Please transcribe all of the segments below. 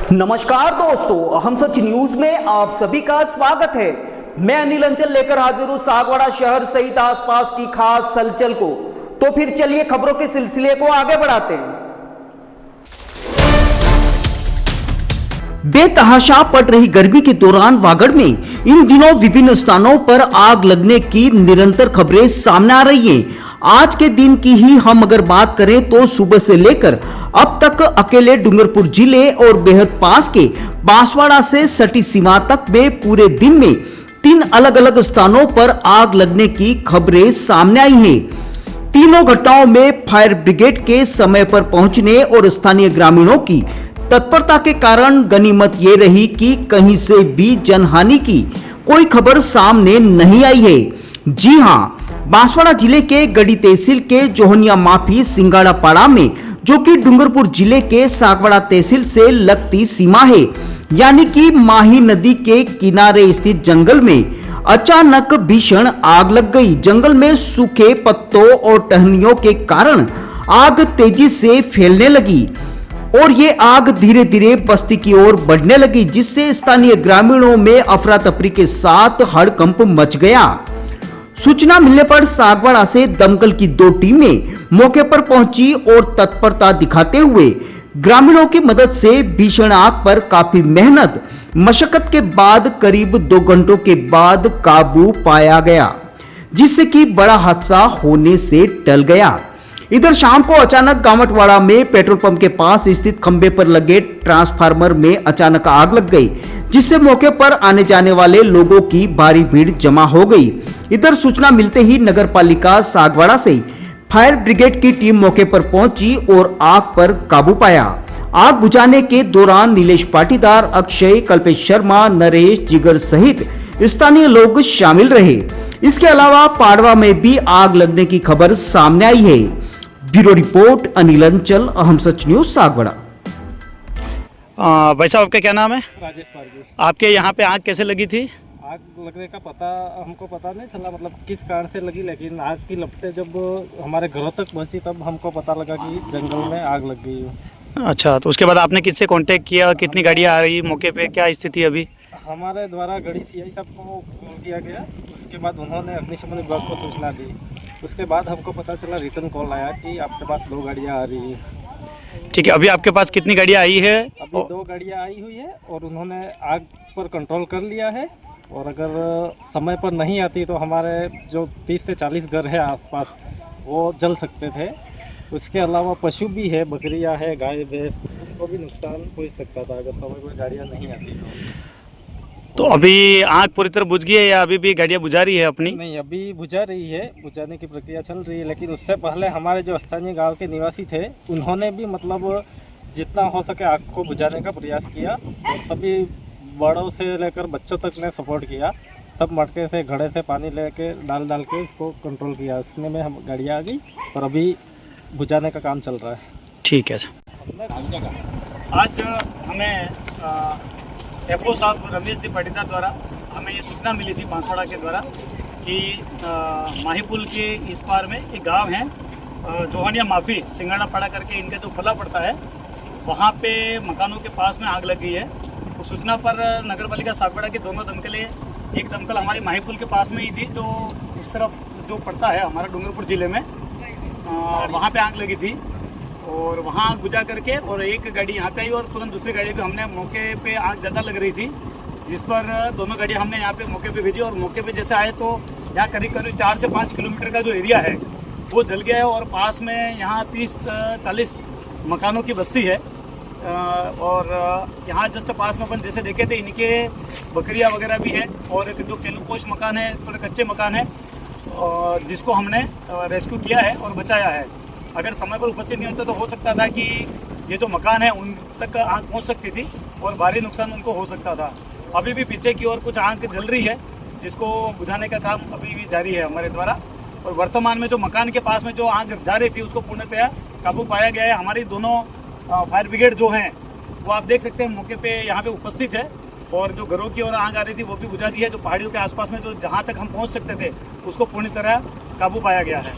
नमस्कार दोस्तों, हम सच न्यूज में आप सभी का स्वागत है। मैं अनिल अंचल लेकर हाजिर हूं सागवाड़ा शहर सहित आसपास की खास हलचल को। तो फिर चलिए खबरों के सिलसिले को आगे बढ़ाते हैं। बेतहाशा पड़ रही गर्मी के दौरान वागड़ में इन दिनों विभिन्न स्थानों पर आग लगने की निरंतर खबरें सामने आ रही हैं। आज के दिन की ही हम अगर बात करें तो सुबह से लेकर अब तक अकेले डूंगरपुर जिले और बेहद पास के बांसवाड़ा से सटी सीमा तक में पूरे दिन में 3 अलग अलग स्थानों पर आग लगने की खबरें सामने आई हैं। तीनों घटनाओं में फायर ब्रिगेड के समय पर पहुंचने और स्थानीय ग्रामीणों की तत्परता के कारण गनीमत ये रही कि कहीं से भी जनहानि की कोई खबर सामने नहीं आई है। जी हां, बांसवाड़ा जिले के गढ़ी तहसील के जोहनिया माफी सिंगाड़ा पाड़ा में, जो कि डूंगरपुर जिले के सागवाड़ा तहसील से लगती सीमा है, यानी कि माही नदी के किनारे स्थित जंगल में अचानक भीषण आग लग गई। जंगल में सूखे पत्तों और टहनियों के कारण आग तेजी से फैलने लगी और ये आग धीरे धीरे बस्ती की ओर बढ़ने लगी, जिससे स्थानीय ग्रामीणों में अफरा तफरी के साथ हड़कंप मच गया। सूचना मिलने पर सागवाड़ा से दमकल की 2 टीमें मौके पर पहुंची और तत्परता दिखाते हुए ग्रामीणों की मदद से भीषण आग पर काफी मेहनत मशक्कत के बाद करीब 2 घंटों के बाद काबू पाया गया, जिससे कि बड़ा हादसा होने से टल गया। इधर शाम को अचानक गावटवाड़ा में पेट्रोल पंप के पास स्थित खंबे पर लगे ट्रांसफार्मर में अचानक आग लग गई, जिससे मौके पर आने जाने वाले लोगों की भारी भीड़ जमा हो गई। इधर सूचना मिलते ही नगर पालिका सागवाड़ा से फायर ब्रिगेड की टीम मौके पर पहुंची और आग पर काबू पाया। आग बुझाने के दौरान नीलेश पाटीदार, अक्षय, कल्पेश शर्मा, नरेश, जिगर सहित स्थानीय लोग शामिल रहे। इसके अलावा पाड़वा में भी आग लगने की खबर सामने आई है। ब्यूरो रिपोर्ट अनिल अंचल, हम सच न्यूज सागवाड़ा। भाई साहब, आपका क्या नाम है? राजेश वर्गी। आपके यहाँ पे आग कैसे लगी थी? आग लगने का हमको पता नहीं चला, मतलब किस कारण से लगी, लेकिन आग की लपटें जब हमारे घरों तक पहुंची तब हमको पता लगा कि जंगल में आग लग गई है। अच्छा, तो उसके बाद आपने किससे कांटेक्ट किया? कितनी गाड़ियाँ आ रही मौके पे? क्या स्थिति अभी? हमारे द्वारा गढ़ी सीआई साहब को कॉल किया गया, उसके बाद उन्होंने अग्निशमन विभाग को सूचना दी। उसके बाद हमको पता चला, रिटर्न कॉल आया कि आपके पास 2 गाड़ियाँ आ रही हैं। ठीक है, अभी आपके पास कितनी गाड़ियाँ आई है? अभी 2 गाड़ियाँ आई हुई है और उन्होंने आग पर कंट्रोल कर लिया है। और अगर समय पर नहीं आती तो हमारे जो 30 से 40 घर है आसपास, वो जल सकते थे। उसके अलावा पशु भी है, बकरियां है, गाय भैंस, उनको भी नुकसान हो सकता था अगर समय पर गाड़ियां नहीं आती तो। अभी आग पूरी तरह बुझ गई है या अभी भी गाड़ियाँ बुझा रही है अपनी? नहीं, अभी बुझा रही है, बुझाने की प्रक्रिया चल रही है। लेकिन उससे पहले हमारे जो स्थानीय गाँव के निवासी थे, उन्होंने भी मतलब जितना हो सके आग को बुझाने का प्रयास किया और सभी बड़ों से लेकर बच्चों तक ने सपोर्ट किया। सब मटके से, घड़े से पानी लेके डाल के इसको कंट्रोल किया। उसमें में हम गाड़ियाँ आ गई और अभी बुझाने का काम चल रहा है। ठीक है सर। आज हमें एफओ साहब रमेश जी पाटीदार द्वारा हमें ये सूचना मिली थी बांसवाड़ा के द्वारा कि माही पुल के इस पार में एक गांव है जोहनिया माफी सिंगाड़ा पाड़ा करके, इनका जो फला पड़ता है, वहाँ पे मकानों के पास में आग लगी है। तो सूचना पर नगर पालिका सागवाड़ा के दोनों दमकलें, एक दमकल हमारे माही पुल के पास में ही थी, जो इस तरफ जो पड़ता है हमारा डूंगरपुर जिले में, वहाँ पे आग लगी थी और वहाँ आग बुझा करके और एक गाड़ी यहाँ पे आई और तुरंत दूसरी गाड़ी भी हमने मौके पे, आग ज़्यादा लग रही थी, जिस पर दोनों गाड़ियाँ हमने यहाँ पे मौके पे भेजी और मौके पे जैसे आए तो यहाँ करीब 4 से 5 किलोमीटर का जो एरिया है वो जल गया है और पास में यहाँ 30-40 मकानों की बस्ती है। और यहाँ जस्ट पास में अपन जैसे देखे थे, इनके बकरियाँ वगैरह भी है और एक जो केलुपोश मकान है, थोड़े कच्चे मकान है, और जिसको हमने रेस्क्यू किया है और बचाया है। अगर समय पर उपस्थित नहीं होता तो हो सकता था कि ये जो मकान है उन तक आग पहुँच सकती थी और भारी नुकसान उनको हो सकता था। अभी भी पीछे की ओर कुछ आग जल रही है, जिसको बुझाने का काम अभी भी जारी है हमारे द्वारा। और वर्तमान में जो मकान के पास में जो आग जा रही थी उसको पूर्णतया काबू पाया गया है। हमारी दोनों फायर ब्रिगेड जो हैं वो आप देख सकते हैं मौके पे यहाँ पे उपस्थित है, और जो घरों की ओर आग आ रही थी वो भी बुझा दी है। जो पहाड़ियों के आसपास में जो जहाँ तक हम पहुँच सकते थे उसको पूरी तरह काबू पाया गया है।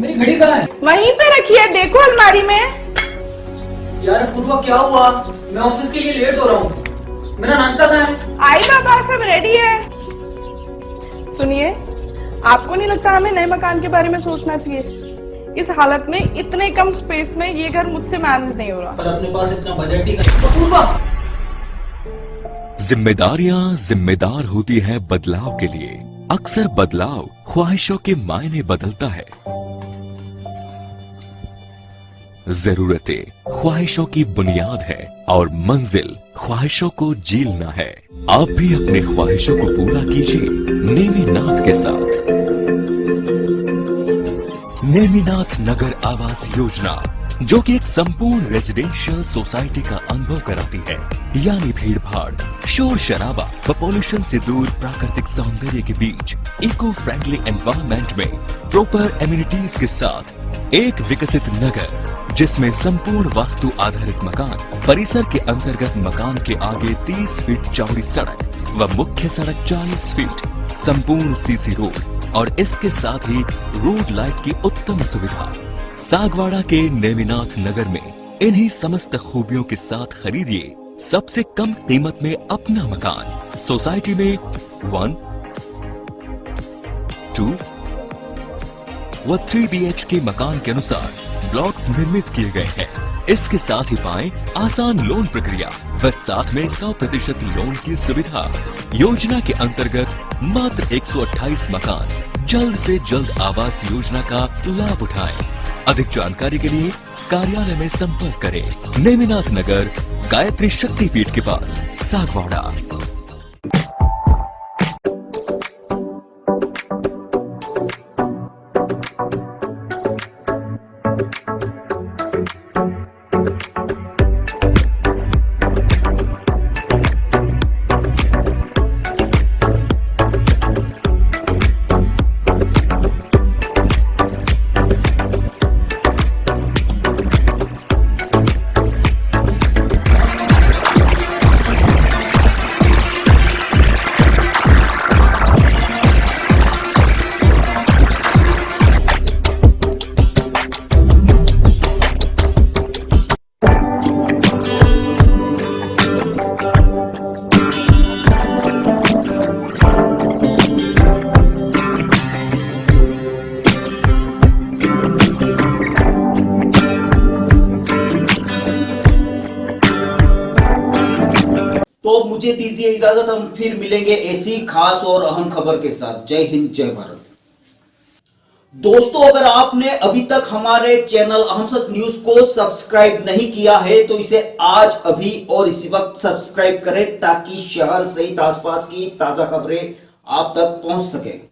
मेरी घड़ी कहाँ है? वहीं पे रखी है, देखो अलमारी में। यार पूर्वा क्या हुआ? मैं ऑफिस के लिए लेट हो रहा हूँ। मेरा नाश्ता कहाँ है? आई बाबा, सब रेडी है। सुनिए, आपको नहीं लगता हमें नए मकान के बारे में सोचना चाहिए? इस हालत में इतने कम स्पेस में ये घर मुझसे मैनेज नहीं हो रहा। पर अपने पास इतना बजट ही नहीं। तो पूर्वा, जिम्मेदारियां जिम्मेदार होती है बदलाव के लिए। अक्सर बदलाव ख्वाहिशों के मायने बदलता है। जरूरतें ख्वाहिशों की बुनियाद है और मंजिल ख्वाहिशों को जीलना है। आप भी अपने ख्वाहिशों को पूरा कीजिए नेमिनाथ के साथ। नेमिनाथ नगर आवास योजना, जो कि एक संपूर्ण रेजिडेंशियल सोसाइटी का अनुभव कराती है, यानी भीड़ भाड़, शोर शराबा व पॉल्यूशन से दूर प्राकृतिक सौंदर्य के बीच इको फ्रेंडली एनवायरनमेंट में प्रॉपर एम्यूनिटीज के साथ एक विकसित नगर, जिसमें संपूर्ण वास्तु आधारित मकान, परिसर के अंतर्गत मकान के आगे 30 फीट चौड़ी सड़क व मुख्य सड़क 40 फीट, संपूर्ण सीसी रोड और इसके साथ ही रोड लाइट की उत्तम सुविधा। सागवाड़ा के नेमिनाथ नगर में इन्हीं समस्त खूबियों के साथ खरीदिए सबसे कम कीमत में अपना मकान। सोसाइटी में 1, 2 व 3 BHK मकान के अनुसार ब्लॉक्स निर्मित किए गए हैं। इसके साथ ही पाएं आसान लोन प्रक्रिया व साथ में 100% लोन की सुविधा। योजना के अंतर्गत मात्र 128 मकान। जल्द से जल्द आवास योजना का लाभ उठाएं। अधिक जानकारी के लिए कार्यालय में संपर्क करें। नेमिनाथ नगर, गायत्री शक्तिपीठ के पास, सागवाड़ा। तो मुझे दीजिए इजाजत, हम फिर मिलेंगे ऐसी खास और अहम खबर के साथ। जय हिंद, जय भारत। दोस्तों, अगर आपने अभी तक हमारे चैनल अहम सच न्यूज को सब्सक्राइब नहीं किया है तो इसे आज अभी और इसी वक्त सब्सक्राइब करें ताकि शहर सहित आसपास की ताजा खबरें आप तक पहुंच सके।